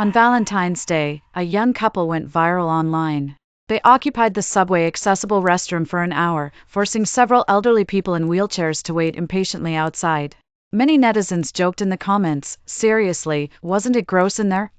On Valentine's Day, a young couple went viral online. They occupied the subway-accessible restroom for an hour, forcing several elderly people in wheelchairs to wait impatiently outside. Many netizens joked in the comments, "Seriously, wasn't it gross in there?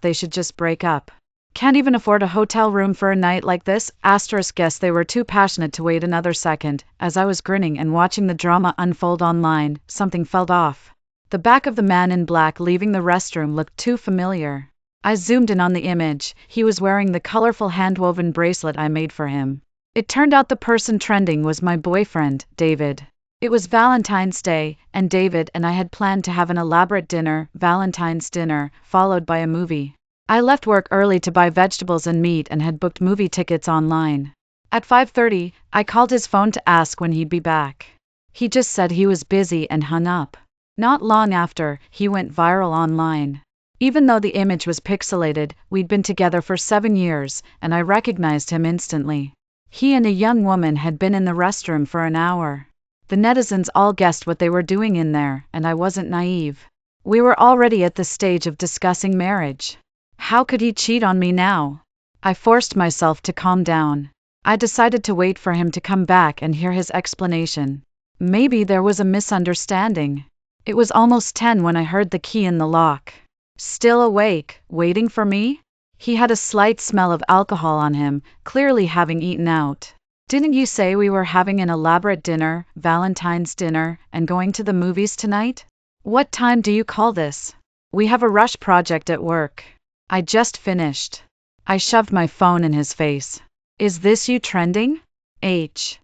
They should just break up. Can't even afford a hotel room for a night like this? Guess they were too passionate to wait another second." As I was grinning and watching the drama unfold online, something felt off. The back of the man in black leaving the restroom looked too familiar. I zoomed in on the image. He was wearing the colorful hand-woven bracelet I made for him. It turned out the person trending was my boyfriend, David. It was Valentine's Day, and David and I had planned to have an elaborate dinner, Valentine's dinner, followed by a movie. I left work early to buy vegetables and meat and had booked movie tickets online. At 5:30, I called his phone to ask when he'd be back. He just said he was busy and hung up. Not long after, he went viral online. Even though the image was pixelated, we'd been together for 7 years, and I recognized him instantly. He and a young woman had been in the restroom for an hour. The netizens all guessed what they were doing in there, and I wasn't naive. We were already at the stage of discussing marriage. How could he cheat on me now? I forced myself to calm down. I decided to wait for him to come back and hear his explanation. Maybe there was a misunderstanding. It was almost 10 when I heard the key in the lock. Still awake, waiting for me? He had a slight smell of alcohol on him, clearly having eaten out. "Didn't you say we were having an elaborate dinner, Valentine's dinner, and going to the movies tonight? What time do you call this? We have a rush project at work. I just finished." I shoved my phone in his face. "Is this you trending? H."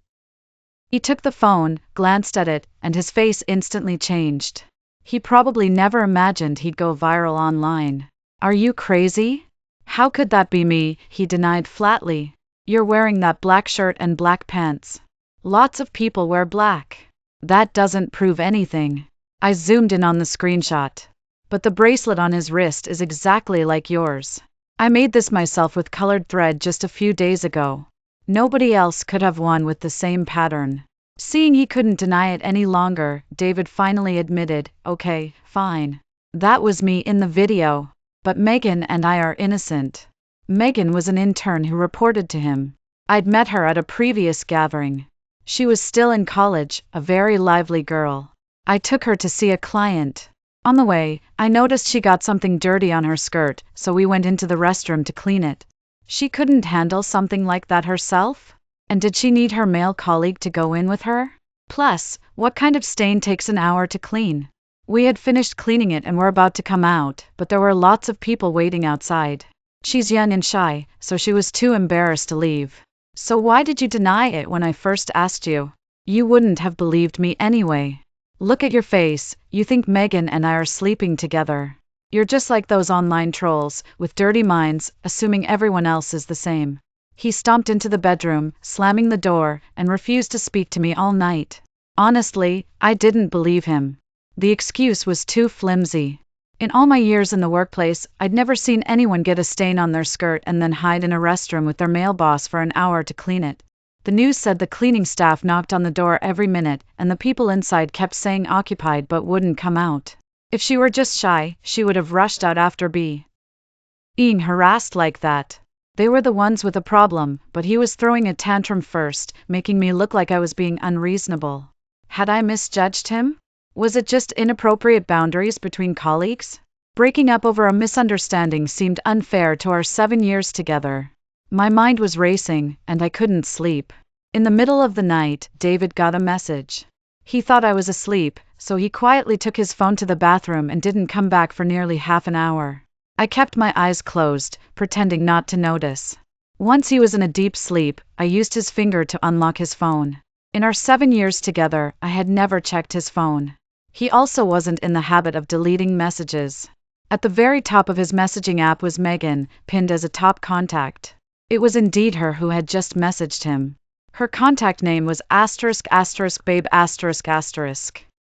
He took the phone, glanced at it, and his face instantly changed. He probably never imagined he'd go viral online. "Are you crazy? How could that be me?" he denied flatly. "You're wearing that black shirt and black pants. Lots of people wear black. That doesn't prove anything." I zoomed in on the screenshot. "But the bracelet on his wrist is exactly like yours. I made this myself with colored thread just a few days ago. Nobody else could have one with the same pattern." Seeing he couldn't deny it any longer, David finally admitted, "Okay, fine. That was me in the video. But Megan and I are innocent." Megan was an intern who reported to him. I'd met her at a previous gathering. She was still in college, a very lively girl. I took her to see a client. On the way, I noticed she got something dirty on her skirt, so we went into the restroom to clean it. She couldn't handle something like that herself? And did she need her male colleague to go in with her? Plus, what kind of stain takes an hour to clean? We had finished cleaning it and were about to come out, but there were lots of people waiting outside. She's young and shy, so she was too embarrassed to leave. "So why did you deny it when I first asked you? You wouldn't have believed me anyway. Look at your face, you think Megan and I are sleeping together. You're just like those online trolls, with dirty minds, assuming everyone else is the same." He stomped into the bedroom, slamming the door, and refused to speak to me all night. Honestly, I didn't believe him. The excuse was too flimsy. In all my years in the workplace, I'd never seen anyone get a stain on their skirt and then hide in a restroom with their male boss for an hour to clean it. The news said the cleaning staff knocked on the door every minute, and the people inside kept saying occupied but wouldn't come out. If she were just shy, she would have rushed out after being harassed like that. They were the ones with a problem, but he was throwing a tantrum first, making me look like I was being unreasonable. Had I misjudged him? Was it just inappropriate boundaries between colleagues? Breaking up over a misunderstanding seemed unfair to our 7 years together. My mind was racing, and I couldn't sleep. In the middle of the night, David got a message. He thought I was asleep, so he quietly took his phone to the bathroom and didn't come back for nearly half an hour. I kept my eyes closed, pretending not to notice. Once he was in a deep sleep, I used his finger to unlock his phone. In our 7 years together, I had never checked his phone. He also wasn't in the habit of deleting messages. At the very top of his messaging app was Megan, pinned as a top contact. It was indeed her who had just messaged him. Her contact name was ***babe***.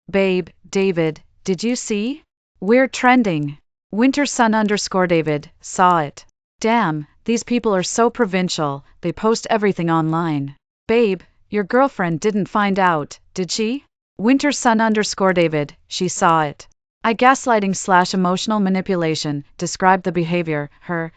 "Babe, David, did you see? We're trending. *David, saw it. Damn, these people are so provincial, they post everything online. Babe, your girlfriend didn't find out, did she? *David, she saw it. I gaslighting/emotional manipulation, described the behavior,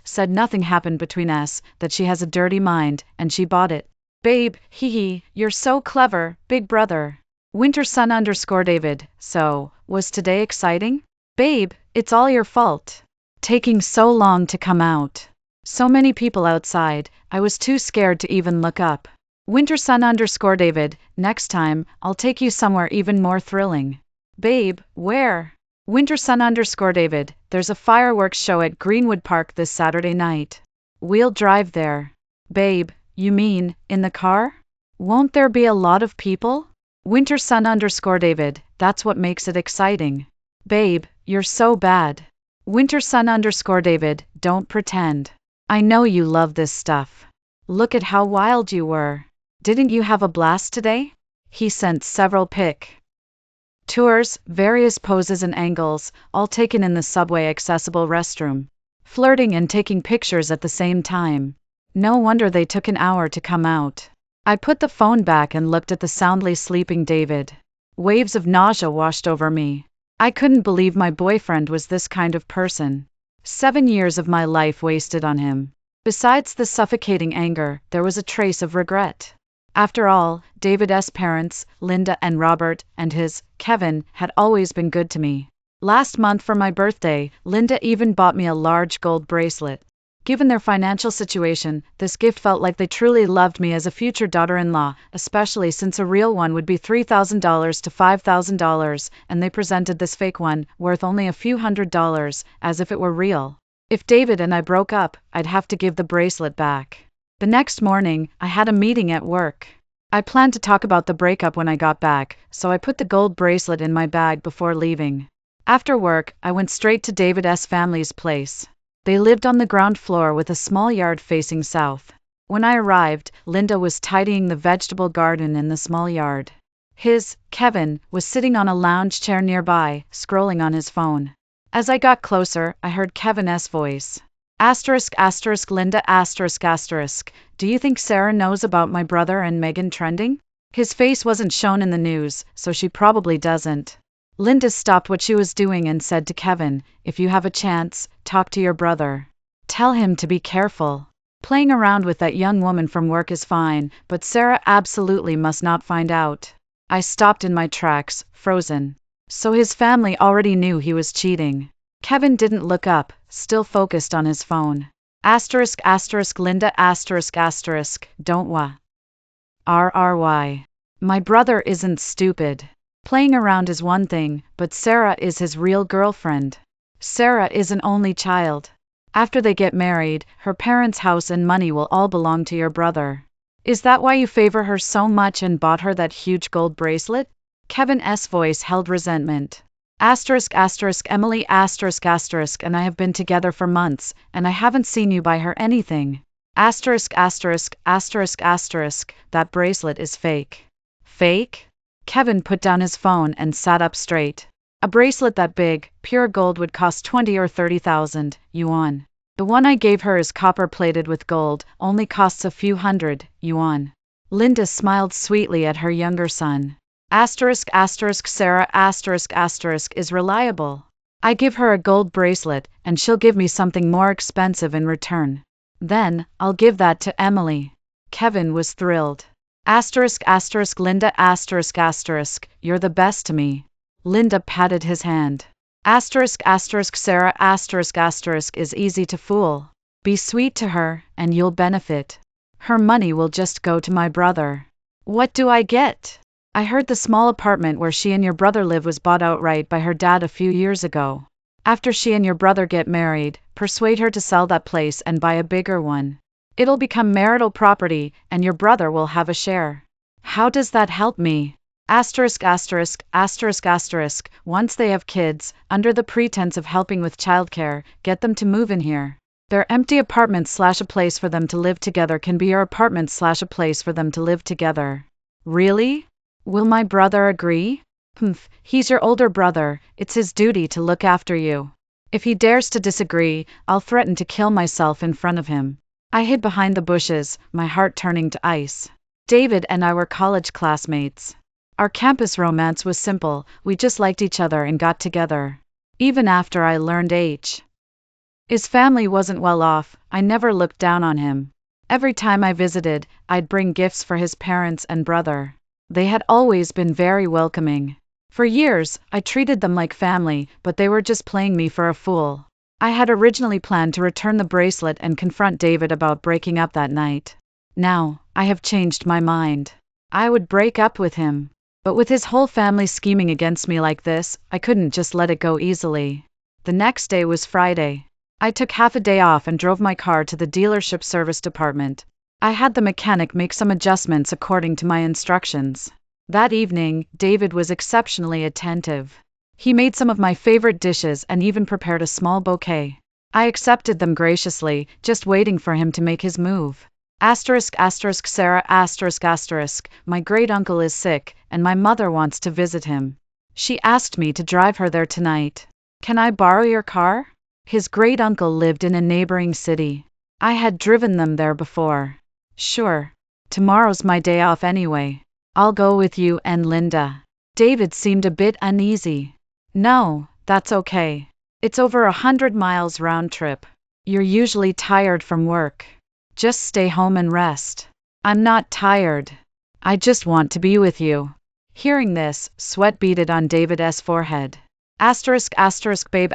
said nothing happened between us, that she has a dirty mind, and she bought it. Babe, hee, you're so clever, big brother. Wintersun_David, so, was today exciting? Babe, it's all your fault. Taking so long to come out. So many people outside, I was too scared to even look up. Wintersun_David, next time, I'll take you somewhere even more thrilling. Babe, where? Wintersun_David, there's a fireworks show at Greenwood Park this Saturday night. We'll drive there. Babe, you mean, in the car? Won't there be a lot of people? Wintersun_David, that's what makes it exciting. Babe, you're so bad. Wintersun_David, don't pretend. I know you love this stuff. Look at how wild you were. Didn't you have a blast today? He sent several tours, various poses and angles, all taken in the subway accessible restroom. Flirting and taking pictures at the same time. No wonder they took an hour to come out. I put the phone back and looked at the soundly sleeping David. Waves of nausea washed over me. I couldn't believe my boyfriend was this kind of person. 7 years of my life wasted on him. Besides the suffocating anger, there was a trace of regret. After all, David's parents, Linda and Robert, and his, Kevin, had always been good to me. Last month for my birthday, Linda even bought me a large gold bracelet. Given their financial situation, this gift felt like they truly loved me as a future daughter-in-law, especially since a real one would be $3,000 to $5,000, and they presented this fake one, worth only a few $100s, as if it were real. If David and I broke up, I'd have to give the bracelet back. The next morning, I had a meeting at work. I planned to talk about the breakup when I got back, so I put the gold bracelet in my bag before leaving. After work, I went straight to David's family's place. They lived on the ground floor with a small yard facing south. When I arrived, Linda was tidying the vegetable garden in the small yard. Kevin, was sitting on a lounge chair nearby, scrolling on his phone. As I got closer, I heard Kevin's voice. Linda, do you think Sarah knows about my brother and Megan trending? His face wasn't shown in the news, so she probably doesn't. Linda stopped what she was doing and said to Kevin, if you have a chance, talk to your brother. Tell him to be careful. Playing around with that young woman from work is fine, but Sarah absolutely must not find out. I stopped in my tracks, frozen. So his family already knew he was cheating. Kevin didn't look up, still focused on his phone. Linda, don't RRY. My brother isn't stupid. Playing around is one thing, but Sarah is his real girlfriend. Sarah is an only child. After they get married, her parents' house and money will all belong to your brother. Is that why you favor her so much and bought her that huge gold bracelet? Kevin's voice held resentment. Emily, and I have been together for months, and I haven't seen you buy her anything. That bracelet is fake. Fake? Kevin put down his phone and sat up straight. A bracelet that big, pure gold would cost 20 or 30,000 yuan. The one I gave her is copper-plated with gold, only costs a few hundred yuan. Linda smiled sweetly at her younger son. Sarah is reliable. I give her a gold bracelet, and she'll give me something more expensive in return. Then, I'll give that to Emily. Kevin was thrilled. Linda, you're the best to me. Linda patted his hand. Sarah is easy to fool. Be sweet to her, and you'll benefit. Her money will just go to my brother. What do I get? I heard the small apartment where she and your brother live was bought outright by her dad a few years ago. After she and your brother get married, persuade her to sell that place and buy a bigger one. It'll become marital property, and your brother will have a share. How does that help me? Once they have kids, under the pretense of helping with childcare, get them to move in here. Their empty apartment/a place for them to live together can be your apartment/a place for them to live together. Really? Will my brother agree? He's your older brother, it's his duty to look after you. If he dares to disagree, I'll threaten to kill myself in front of him. I hid behind the bushes, my heart turning to ice. David and I were college classmates. Our campus romance was simple, we just liked each other and got together. Even after I learned his family wasn't well off, I never looked down on him. Every time I visited, I'd bring gifts for his parents and brother. They had always been very welcoming. For years, I treated them like family, but they were just playing me for a fool. I had originally planned to return the bracelet and confront David about breaking up that night. Now, I have changed my mind. I would break up with him. But with his whole family scheming against me like this, I couldn't just let it go easily. The next day was Friday. I took half a day off and drove my car to the dealership service department. I had the mechanic make some adjustments according to my instructions. That evening, David was exceptionally attentive. He made some of my favorite dishes and even prepared a small bouquet. I accepted them graciously, just waiting for him to make his move. Sarah, my great-uncle is sick, and my mother wants to visit him. She asked me to drive her there tonight. Can I borrow your car? His great-uncle lived in a neighboring city. I had driven them there before. Sure. Tomorrow's my day off anyway. I'll go with you and Linda. David seemed a bit uneasy. No, that's okay. It's over 100 miles round trip. You're usually tired from work. Just stay home and rest. I'm not tired. I just want to be with you. Hearing this, sweat beaded on David's forehead. Babe,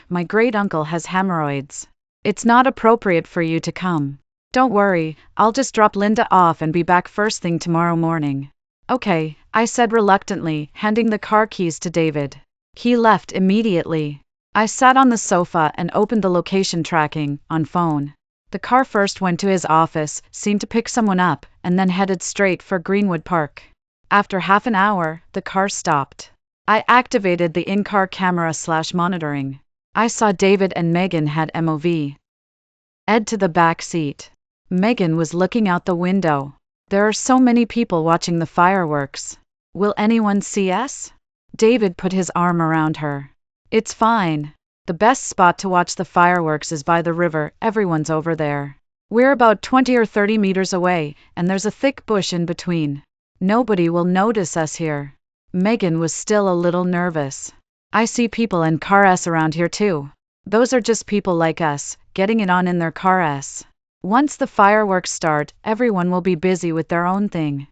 my great-uncle has hemorrhoids. It's not appropriate for you to come. Don't worry, I'll just drop Linda off and be back first thing tomorrow morning. Okay, I said reluctantly, handing the car keys to David. He left immediately. I sat on the sofa and opened the location tracking on phone. The car first went to his office, seemed to pick someone up, and then headed straight for Greenwood Park. After half an hour, the car stopped. I activated the in-car camera/monitoring. I saw David and Megan had moved Ed to the back seat. Megan was looking out the window. There are so many people watching the fireworks. Will anyone see us? David put his arm around her. It's fine. The best spot to watch the fireworks is by the river, everyone's over there. We're about 20 or 30 meters away, and there's a thick bush in between. Nobody will notice us here. Megan was still a little nervous. I see people in cars around here too. Those are just people like us, getting it on in their cars. Once the fireworks start, everyone will be busy with their own thing.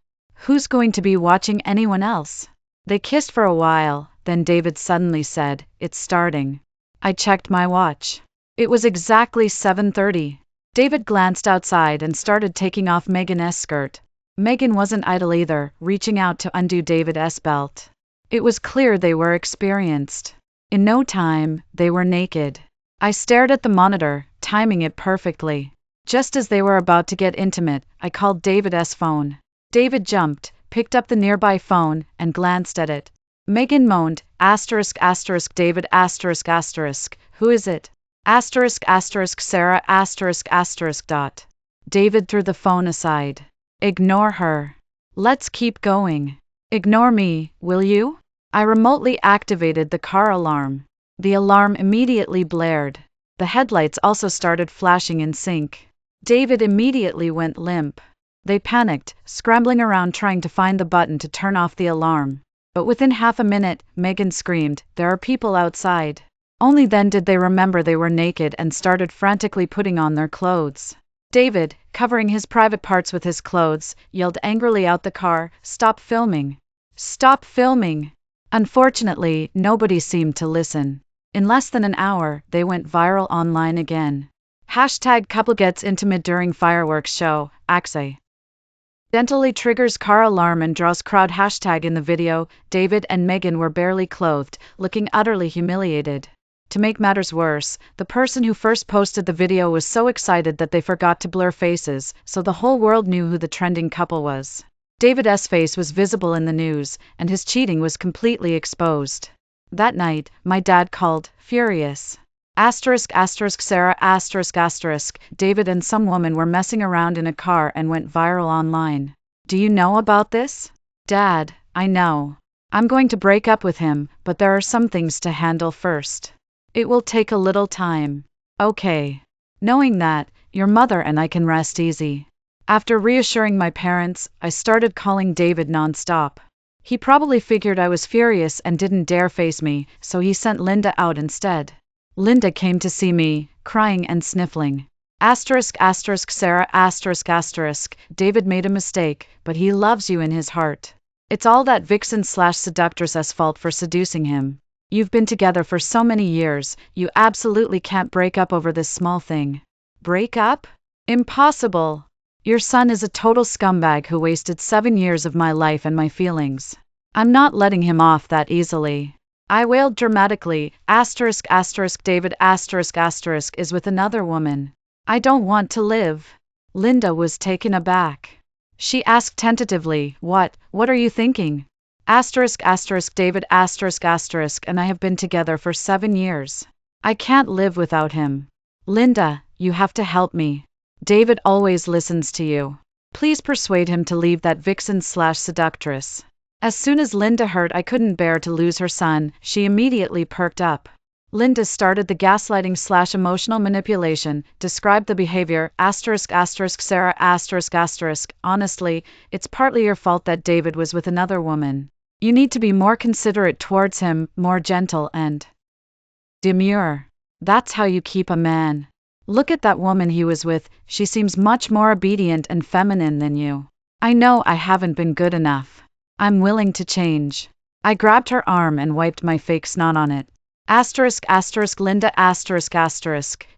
Who's going to be watching anyone else? They kissed for a while, then David suddenly said, "It's starting." I checked my watch. It was exactly 7:30. David glanced outside and started taking off Megan's skirt. Megan wasn't idle either, reaching out to undo David's belt. It was clear they were experienced. In no time, they were naked. I stared at the monitor, timing it perfectly. Just as they were about to get intimate, I called David's phone. David jumped, picked up the nearby phone, and glanced at it. Megan moaned, David, who is it? Sarah, David threw the phone aside. Ignore her. Let's keep going. Ignore me, will you? I remotely activated the car alarm. The alarm immediately blared. The headlights also started flashing in sync. David immediately went limp. They panicked, scrambling around trying to find the button to turn off the alarm. But within half a minute, Megan screamed, "There are people outside." Only then did they remember they were naked and started frantically putting on their clothes. David, covering his private parts with his clothes, yelled angrily out the car, "Stop filming! Stop filming!" Unfortunately, nobody seemed to listen. In less than an hour, they went viral online again. #couple gets intimate during fireworks show, accidentally triggers car alarm and draws crowd. In the video, David and Megan were barely clothed, looking utterly humiliated. To make matters worse, the person who first posted the video was so excited that they forgot to blur faces, so the whole world knew who the trending couple was. David's face was visible in the news, and his cheating was completely exposed. That night, my dad called, furious. Sarah, David and some woman were messing around in a car and went viral online. Do you know about this? Dad, I know. I'm going to break up with him, but there are some things to handle first. It will take a little time. Okay. Knowing that, your mother and I can rest easy. After reassuring my parents, I started calling David nonstop. He probably figured I was furious and didn't dare face me, so he sent Linda out instead. Linda came to see me, crying and sniffling. Sarah, David made a mistake, but he loves you in his heart. It's all that vixen/seductress's fault for seducing him. You've been together for so many years, you absolutely can't break up over this small thing. Break up? Impossible! Your son is a total scumbag who wasted 7 years of my life and my feelings. I'm not letting him off that easily. I wailed dramatically. David is with another woman. I don't want to live. Linda was taken aback. She asked tentatively, What are you thinking? David and I have been together for 7 years. I can't live without him. Linda, you have to help me. David always listens to you. Please persuade him to leave that vixen/seductress. As soon as Linda heard I couldn't bear to lose her son, she immediately perked up. Linda started the gaslighting/emotional manipulation, described the behavior, Sarah, honestly, it's partly your fault that David was with another woman. You need to be more considerate towards him, more gentle and demure. That's how you keep a man. Look at that woman he was with, she seems much more obedient and feminine than you. I know I haven't been good enough. I'm willing to change. I grabbed her arm and wiped my fake snot on it. Linda,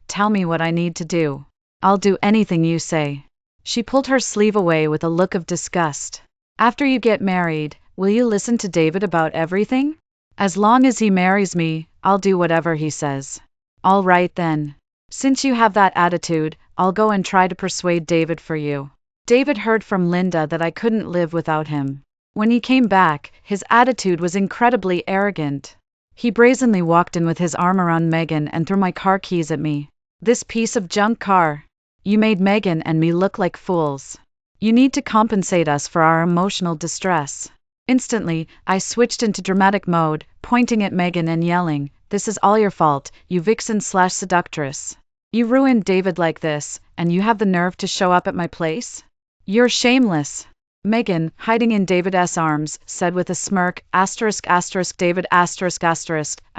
tell me what I need to do. I'll do anything you say. She pulled her sleeve away with a look of disgust. After you get married, will you listen to David about everything? As long as he marries me, I'll do whatever he says. All right then. Since you have that attitude, I'll go and try to persuade David for you. David heard from Linda that I couldn't live without him. When he came back, his attitude was incredibly arrogant. He brazenly walked in with his arm around Megan and threw my car keys at me. This piece of junk car. You made Megan and me look like fools. You need to compensate us for our emotional distress. Instantly, I switched into dramatic mode, pointing at Megan and yelling, This is all your fault, you vixen/seductress. You ruined David like this, and you have the nerve to show up at my place? You're shameless. Megan, hiding in David's arms, said with a smirk, David, I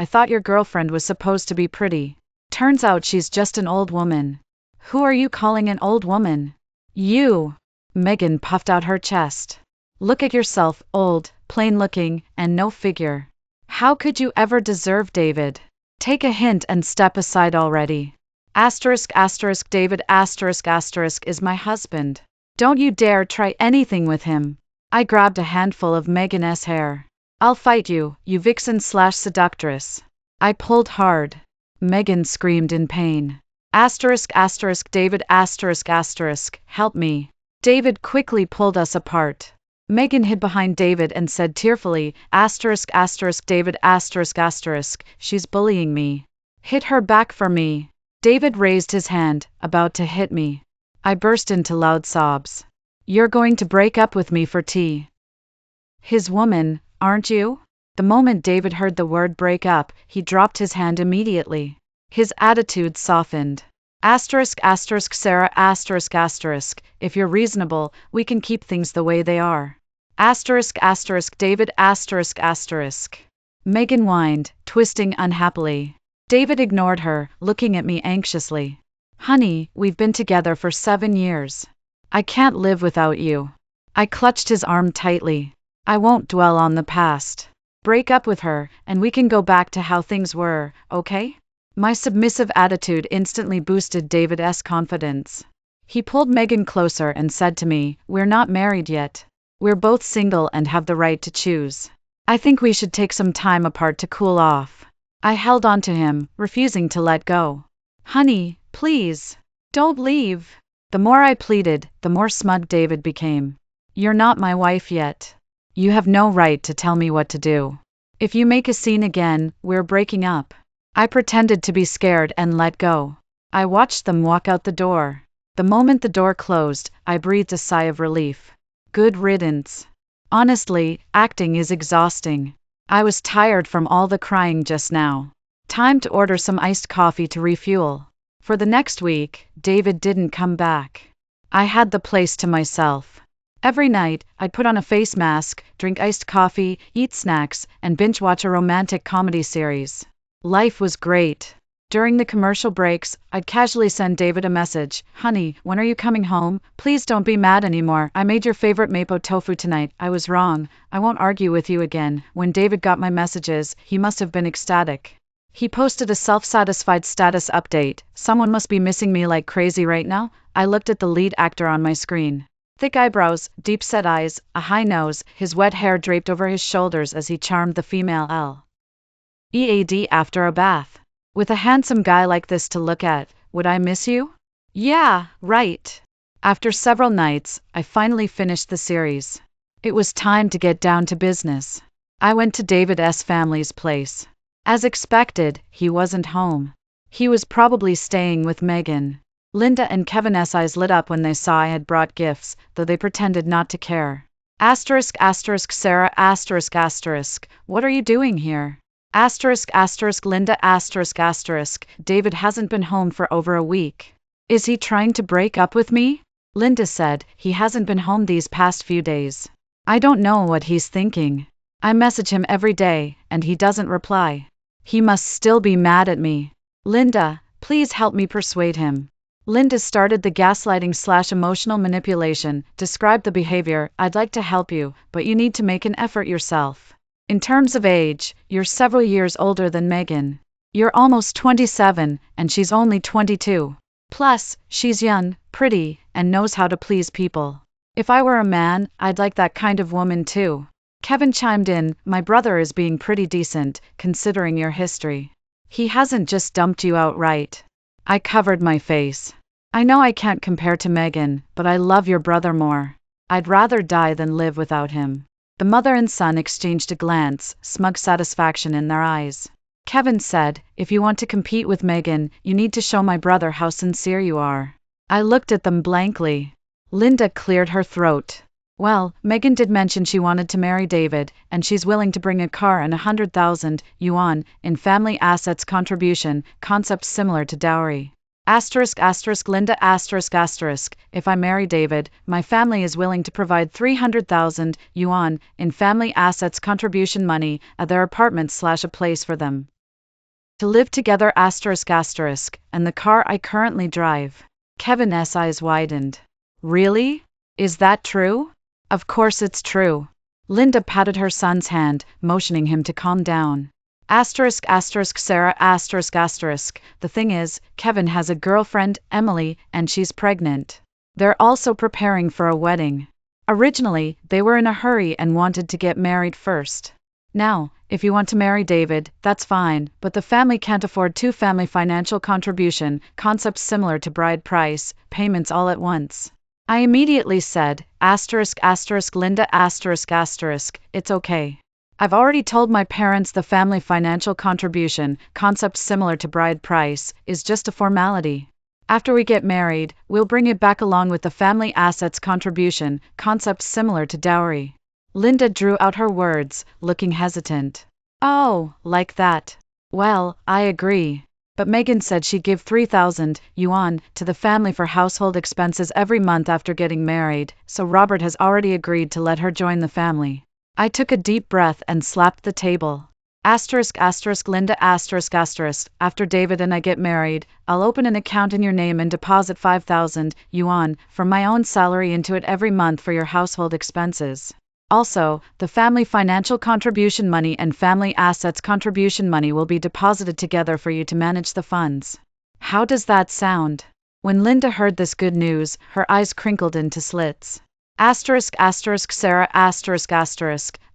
thought your girlfriend was supposed to be pretty. Turns out she's just an old woman. Who are you calling an old woman? You. Megan puffed out her chest. Look at yourself, old, plain-looking, and no figure. How could you ever deserve David? Take a hint and step aside already. David is my husband. Don't you dare try anything with him. I grabbed a handful of Megan's hair. I'll fight you, you vixen/seductress. I pulled hard. Megan screamed in pain. David help me. David quickly pulled us apart. Megan hid behind David and said tearfully, David she's bullying me. Hit her back for me. David raised his hand, about to hit me. I burst into loud sobs. You're going to break up with me for tea. His woman, aren't you? The moment David heard the word break up, he dropped his hand immediately. His attitude softened. Sarah, if you're reasonable, we can keep things the way they are. David, Megan whined, twisting unhappily. David ignored her, looking at me anxiously. Honey, we've been together for 7 years. I can't live without you. I clutched his arm tightly. I won't dwell on the past. Break up with her, and we can go back to how things were, okay? My submissive attitude instantly boosted David's confidence. He pulled Megan closer and said to me, We're not married yet. We're both single and have the right to choose. I think we should take some time apart to cool off. I held on to him, refusing to let go. Honey, please, don't leave. The more I pleaded, the more smug David became. You're not my wife yet. You have no right to tell me what to do. If you make a scene again, we're breaking up. I pretended to be scared and let go. I watched them walk out the door. The moment the door closed, I breathed a sigh of relief. Good riddance. Honestly, acting is exhausting. I was tired from all the crying just now. Time to order some iced coffee to refuel. For the next week, David didn't come back. I had the place to myself. Every night, I'd put on a face mask, drink iced coffee, eat snacks, and binge watch a romantic comedy series. Life was great. During the commercial breaks, I'd casually send David a message. Honey, when are you coming home? Please don't be mad anymore. I made your favorite mapo tofu tonight. I was wrong. I won't argue with you again. When David got my messages, he must have been ecstatic. He posted a self-satisfied status update. Someone must be missing me like crazy right now. I looked at the lead actor on my screen. Thick eyebrows, deep-set eyes, a high nose, his wet hair draped over his shoulders as he charmed the female lead after a bath. With a handsome guy like this to look at, would I miss you? Yeah, right. After several nights, I finally finished the series. It was time to get down to business. I went to David's family's place. As expected, he wasn't home. He was probably staying with Megan. Linda and Kevin's eyes lit up when they saw I had brought gifts, though they pretended not to care. Sarah, what are you doing here? Linda, David hasn't been home for over a week. Is he trying to break up with me? Linda said, he hasn't been home these past few days. I don't know what he's thinking. I message him every day, and he doesn't reply. He must still be mad at me. Linda, please help me persuade him. Linda started the gaslighting/emotional manipulation, described the behavior. I'd like to help you, but you need to make an effort yourself. In terms of age, you're several years older than Megan. You're almost 27, and she's only 22. Plus, she's young, pretty, and knows how to please people. If I were a man, I'd like that kind of woman too. Kevin chimed in, my brother is being pretty decent, considering your history. He hasn't just dumped you outright. I covered my face. I know I can't compare to Megan, but I love your brother more. I'd rather die than live without him. The mother and son exchanged a glance, smug satisfaction in their eyes. Kevin said, if you want to compete with Megan, you need to show my brother how sincere you are. I looked at them blankly. Linda cleared her throat. Well, Megan did mention she wanted to marry David, and she's willing to bring a car and 100,000 yuan in family assets contribution, concept similar to dowry. Linda, if I marry David, my family is willing to provide 300,000 yuan in family assets contribution money at their apartment/a place for them to live together, and the car I currently drive. Kevin's eyes widened. Really? Is that true? Of course it's true. Linda patted her son's hand, motioning him to calm down. Sarah, the thing is, Kevin has a girlfriend, Emily, and she's pregnant. They're also preparing for a wedding. Originally, they were in a hurry and wanted to get married first. Now, if you want to marry David, that's fine, but the family can't afford two family financial contribution, concepts similar to bride price, payments all at once. I immediately said, Linda, it's okay. I've already told my parents the family financial contribution, concept similar to bride price, is just a formality. After we get married, we'll bring it back along with the family assets contribution, concept similar to dowry. Linda drew out her words, looking hesitant. Oh, like that. Well, I agree. But Megan said she'd give 3,000 yuan to the family for household expenses every month after getting married, so Robert has already agreed to let her join the family. I took a deep breath and slapped the table. Linda, after David and I get married, I'll open an account in your name and deposit 5,000 yuan from my own salary into it every month for your household expenses. Also, the family financial contribution money and family assets contribution money will be deposited together for you to manage the funds. How does that sound? When Linda heard this good news, her eyes crinkled into slits. Sarah,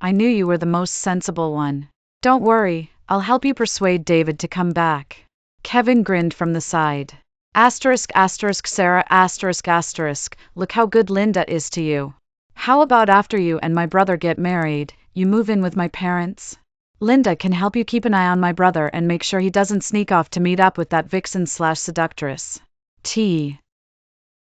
I knew you were the most sensible one. Don't worry, I'll help you persuade David to come back. Kevin grinned from the side. Sarah, look how good Linda is to you. How about after you and my brother get married, you move in with my parents? Linda can help you keep an eye on my brother and make sure he doesn't sneak off to meet up with that vixen/seductress.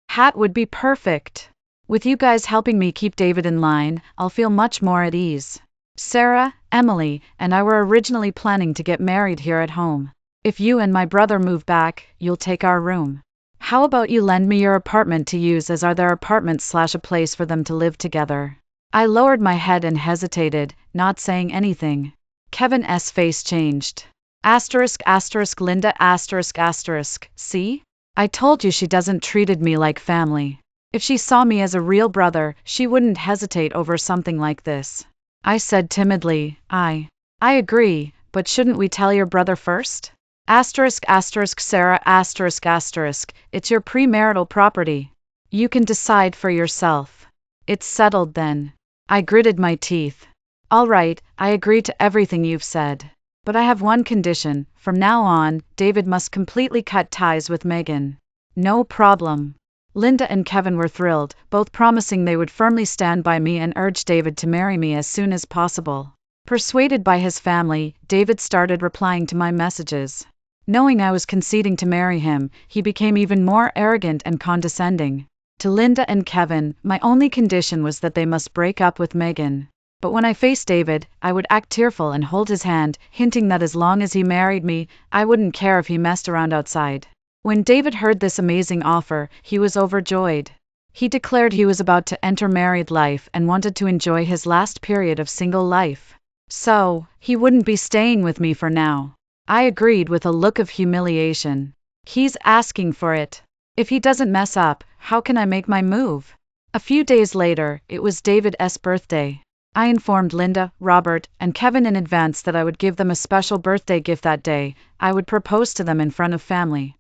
Hat would be perfect. With you guys helping me keep David in line, I'll feel much more at ease. Sarah, Emily, and I were originally planning to get married here at home. If you and my brother move back, you'll take our room. How about you lend me your apartment to use as our their apartment slash a place for them to live together? I lowered my head and hesitated, not saying anything. Kevin's face changed. Asterisk asterisk Linda asterisk asterisk, see? I told you she doesn't treated me like family. If she saw me as a real brother, she wouldn't hesitate over something like this. I said timidly, I agree, but shouldn't we tell your brother first? Asterisk asterisk Sarah asterisk asterisk, it's your premarital property. You can decide for yourself. It's settled then. I gritted my teeth. All right, I agree to everything you've said. But I have one condition. From now on, David must completely cut ties with Megan. No problem. Linda and Kevin were thrilled, both promising they would firmly stand by me and urge David to marry me as soon as possible. Persuaded by his family, David started replying to my messages. Knowing I was conceding to marry him, he became even more arrogant and condescending. To Linda and Kevin, my only condition was that they must break up with Megan. But when I faced David, I would act tearful and hold his hand, hinting that as long as he married me, I wouldn't care if he messed around outside. When David heard this amazing offer, he was overjoyed. He declared he was about to enter married life and wanted to enjoy his last period of single life. So, he wouldn't be staying with me for now. I agreed with a look of humiliation. He's asking for it. If he doesn't mess up, how can I make my move? A few days later, it was David's birthday. I informed Linda, Robert, and Kevin in advance that I would give them a special birthday gift that day. I would propose to them in front of family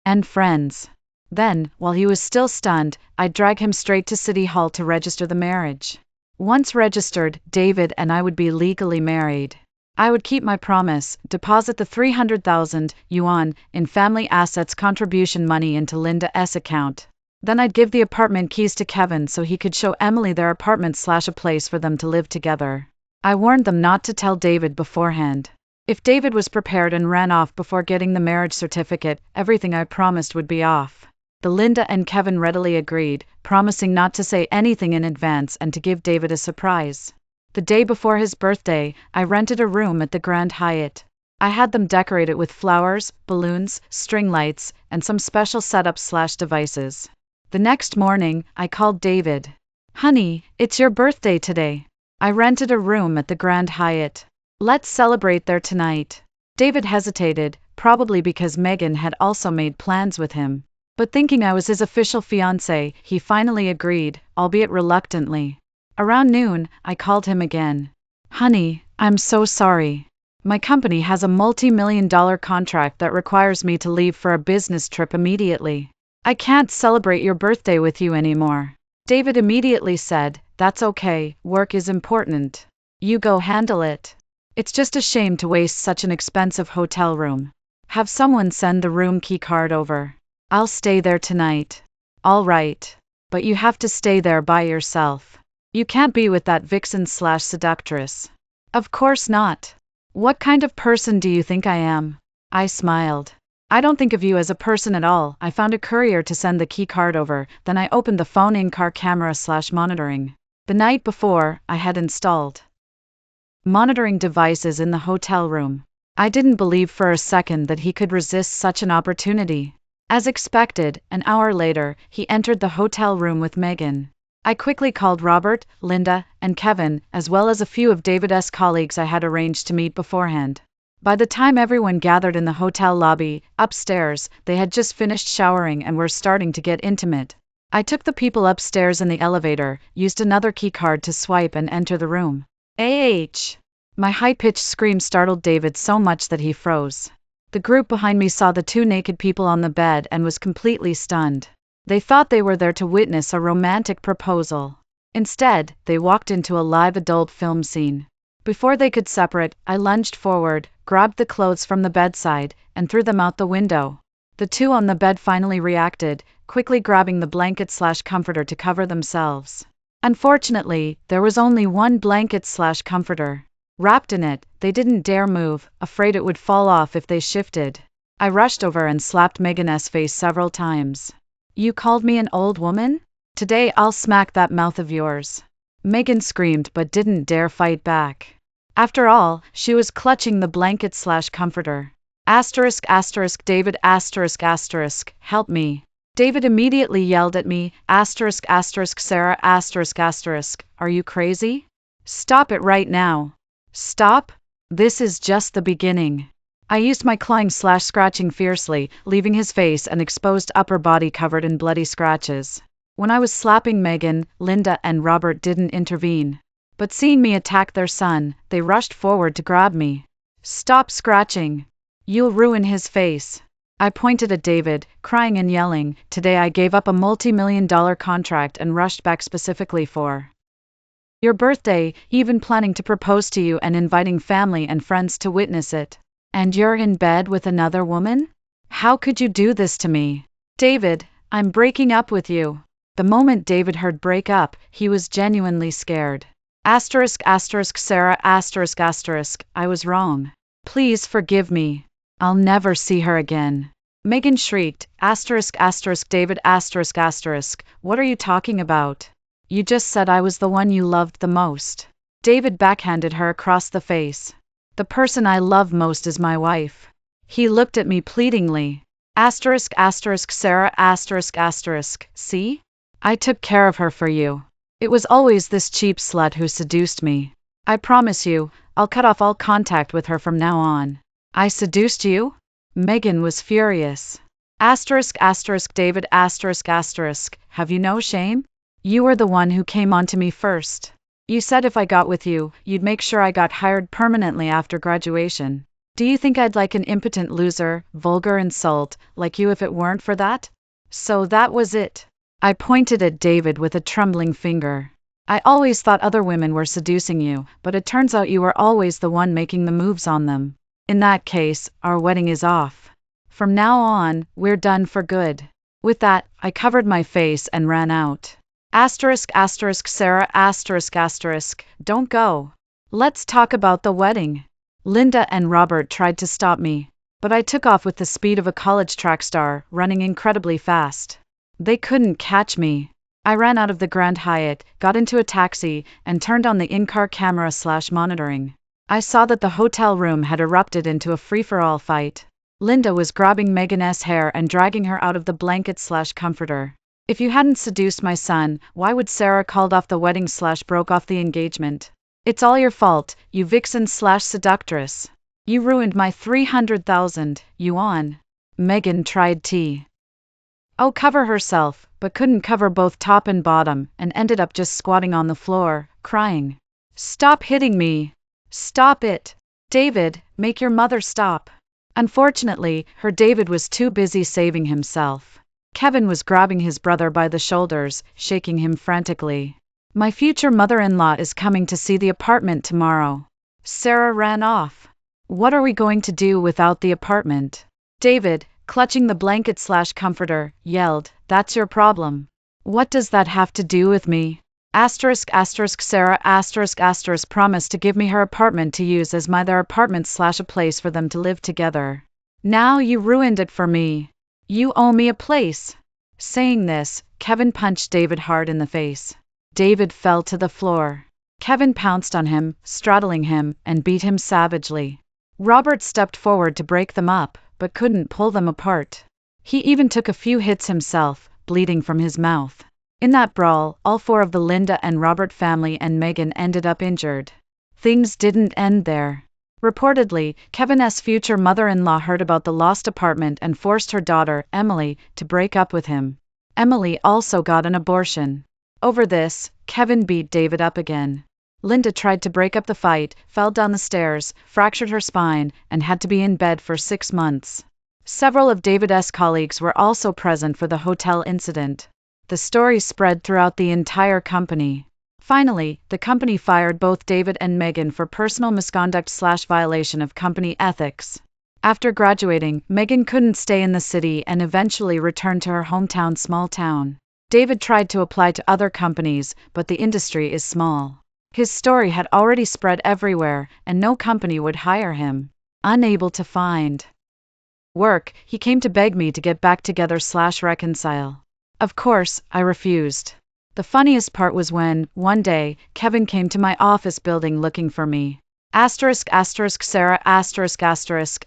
and friends. Then, while he was still stunned, I'd drag him straight to City Hall to register the marriage. Once registered, David and I would be legally married. I would keep my promise, deposit the 300,000 yuan in family assets contribution money into Linda's account. Then I'd give the apartment keys to Kevin so he could show Emily their apartment slash a place for them to live together. I warned them not to tell David beforehand. If David was prepared and ran off before getting the marriage certificate, everything I promised would be off. The Linda and Kevin readily agreed, promising not to say anything in advance and to give David a surprise. The day before his birthday, I rented a room at the Grand Hyatt. I had them decorate it with flowers, balloons, string lights, and some special setups slash devices. The next morning, I called David. Honey, it's your birthday today. I rented a room at the Grand Hyatt. Let's celebrate there tonight. David hesitated, probably because Megan had also made plans with him. But thinking I was his official fiancé, he finally agreed, albeit reluctantly. Around noon, I called him again. Honey, I'm so sorry. My company has a multi-million-dollar contract that requires me to leave for a business trip immediately. I can't celebrate your birthday with you anymore. David immediately said, That's okay, work is important. You go handle it. It's just a shame to waste such an expensive hotel room. Have someone send the room key card over. I'll stay there tonight. All right. But you have to stay there by yourself. You can't be with that vixen slash seductress. Of course not. What kind of person do you think I am? I smiled. I don't think of you as a person at all. I found a courier to send the key card over, then I opened the phone in-car camera slash monitoring. The night before, I had installed monitoring devices in the hotel room. I didn't believe for a second that he could resist such an opportunity. As expected, an hour later, he entered the hotel room with Megan. I quickly called Robert, Linda, and Kevin, as well as a few of David's colleagues I had arranged to meet beforehand. By the time everyone gathered in the hotel lobby, upstairs, they had just finished showering and were starting to get intimate. I took the people upstairs in the elevator, used another key card to swipe and enter the room. My high-pitched scream startled David so much that he froze. The group behind me saw the two naked people on the bed and was completely stunned. They thought they were there to witness a romantic proposal. Instead, they walked into a live adult film scene. Before they could separate, I lunged forward, grabbed the clothes from the bedside, and threw them out the window. The two on the bed finally reacted, quickly grabbing the blanket slash comforter to cover themselves. Unfortunately, there was only one blanket slash comforter. Wrapped in it, they didn't dare move, afraid it would fall off if they shifted. I rushed over and slapped Megan's face several times. You called me an old woman? Today I'll smack that mouth of yours. Megan screamed but didn't dare fight back. After all, she was clutching the blanket slash comforter. Asterisk asterisk David asterisk asterisk, help me. David immediately yelled at me, asterisk asterisk Sarah asterisk asterisk, are you crazy? Stop it right now. Stop? This is just the beginning. I used my clawing/scratching fiercely, leaving his face and exposed upper body covered in bloody scratches. When I was slapping Megan, Linda and Robert didn't intervene. But seeing me attack their son, they rushed forward to grab me. Stop scratching. You'll ruin his face. I pointed at David, crying and yelling. Today I gave up a multi-million-dollar contract and rushed back specifically for your birthday, even planning to propose to you and inviting family and friends to witness it. And you're in bed with another woman? How could you do this to me? David, I'm breaking up with you. The moment David heard break up, he was genuinely scared. Asterisk asterisk Sarah asterisk asterisk, I was wrong. Please forgive me. I'll never see her again. Megan shrieked, asterisk asterisk David asterisk asterisk, what are you talking about? You just said I was the one you loved the most. David backhanded her across the face. The person I love most is my wife. He looked at me pleadingly. Asterisk asterisk Sarah asterisk asterisk, see? I took care of her for you. It was always this cheap slut who seduced me. I promise you, I'll cut off all contact with her from now on. I seduced you? Megan was furious. Asterisk asterisk David asterisk asterisk, have you no shame? You were the one who came onto me first. You said if I got with you, you'd make sure I got hired permanently after graduation. Do you think I'd like an impotent loser, vulgar insult, like you if it weren't for that? So that was it. I pointed at David with a trembling finger. I always thought other women were seducing you, but it turns out you were always the one making the moves on them. In that case, our wedding is off. From now on, we're done for good. With that, I covered my face and ran out. Asterisk asterisk Sarah asterisk asterisk, don't go. Let's talk about the wedding. Linda and Robert tried to stop me, but I took off with the speed of a college track star, running incredibly fast. They couldn't catch me. I ran out of the Grand Hyatt, got into a taxi, and turned on the in-car camera/monitoring. I saw that the hotel room had erupted into a free-for-all fight. Linda was grabbing Megan's hair and dragging her out of the blanket/comforter. If you hadn't seduced my son, why would Sarah called off the wedding/broke off the engagement? It's all your fault, you vixen/seductress. You ruined my 300,000 yuan. Megan tried to cover herself, but couldn't cover both top and bottom, and ended up just squatting on the floor, crying. Stop hitting me. Stop it. David, make your mother stop. Unfortunately, her David was too busy saving himself. Kevin was grabbing his brother by the shoulders, shaking him frantically. My future mother-in-law is coming to see the apartment tomorrow. Sarah ran off. What are we going to do without the apartment? David, clutching the blanket/comforter, yelled, that's your problem. What does that have to do with me? Asterisk asterisk Sarah asterisk asterisk promised to give me her apartment to use as their apartment/a place for them to live together. Now you ruined it for me. You owe me a place. Saying this, Kevin punched David hard in the face. David fell to the floor. Kevin pounced on him, straddling him, and beat him savagely. Robert stepped forward to break them up, but couldn't pull them apart. He even took a few hits himself, bleeding from his mouth. In that brawl, all four of the Linda and Robert family and Megan ended up injured. Things didn't end there. Reportedly, Kevin's future mother-in-law heard about the lost apartment and forced her daughter, Emily, to break up with him. Emily also got an abortion. Over this, Kevin beat David up again. Linda tried to break up the fight, fell down the stairs, fractured her spine, and had to be in bed for 6 months. Several of David's colleagues were also present for the hotel incident. The story spread throughout the entire company. Finally, the company fired both David and Megan for personal misconduct/violation of company ethics. After graduating, Megan couldn't stay in the city and eventually returned to her hometown small town. David tried to apply to other companies, but the industry is small. His story had already spread everywhere, and no company would hire him. Unable to find work, he came to beg me to get back together/reconcile. Of course, I refused. The funniest part was when, one day, Kevin came to my office building looking for me. Sarah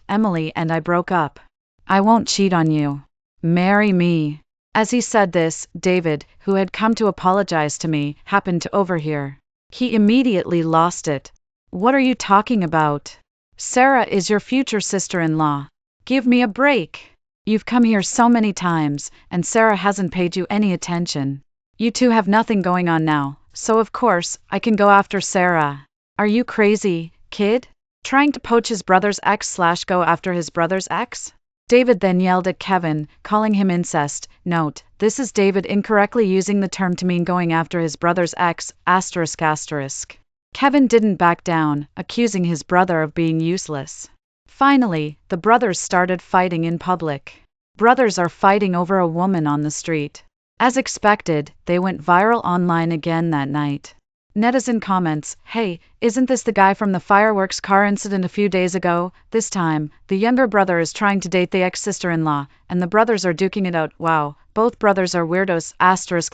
Emily and I broke up. I won't cheat on you. Marry me. As he said this, David, who had come to apologize to me, happened to overhear. He immediately lost it. What are you talking about? Sarah is your future sister-in-law. Give me a break. You've come here so many times, and Sarah hasn't paid you any attention. You two have nothing going on now, so of course, I can go after Sarah. Are you crazy, kid? Trying to poach his brother's ex/go after his brother's ex? David then yelled at Kevin, calling him incest. Note, this is David incorrectly using the term to mean going after his brother's ex, ***. Kevin didn't back down, accusing his brother of being useless. Finally, the brothers started fighting in public. Brothers are fighting over a woman on the street. As expected, they went viral online again that night. Netizen comments, "Hey, isn't this the guy from the fireworks car incident a few days ago? This time, the younger brother is trying to date the ex-sister-in-law, and the brothers are duking it out. Wow, both brothers are weirdos,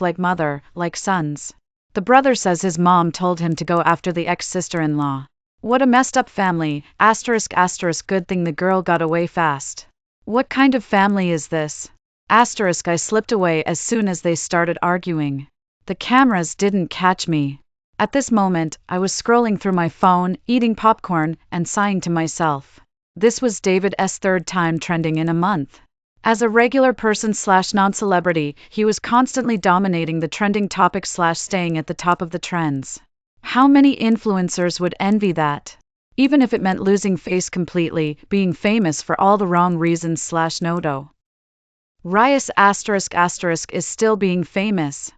* like mother, like sons. The brother says his mom told him to go after the ex-sister-in-law. What a messed up family, ***. Good thing the girl got away fast. What kind of family is this? ***. I slipped away as soon as they started arguing. The cameras didn't catch me. At this moment, I was scrolling through my phone, eating popcorn, and sighing to myself. This was David's third time trending in a month. As a regular person/non-celebrity, he was constantly dominating the trending topic/staying at the top of the trends. How many influencers would envy that? Even if it meant losing face completely, being famous for all the wrong reasons/no. Rias *** is still being famous.